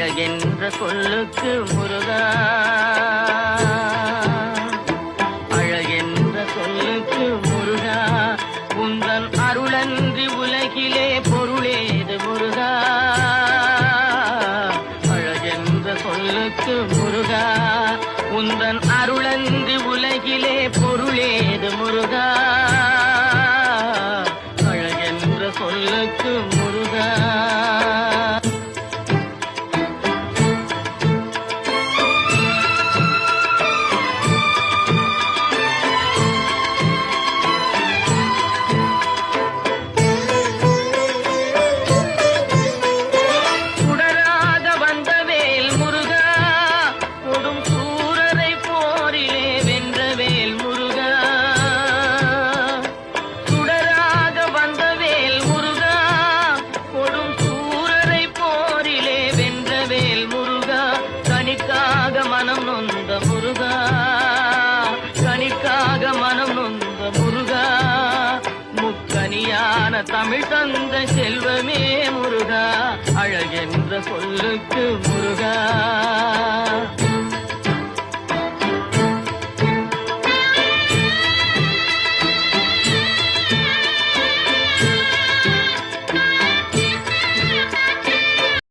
அழகென்ற சொல்லுக்கு முருகா, அழகென்ற சொல்லுக்கு முருகா, உந்தன் அருளன்றி உலகிலே பொருளேது முருகா. அழகென்ற சொல்லுக்கு முருகா, உந்தன் அருளன்றி உலகிலே பொருளேது முருகா. அழகென்ற சொல்லுக்கு முருகா. மனம் நொந்த முருகா, கனிக்காக மனம் நொந்த முருகா, முக்கனியான தமிழ் தந்த செல்வமே முருகா. அழகென்ற சொல்லுக்கு முருகா.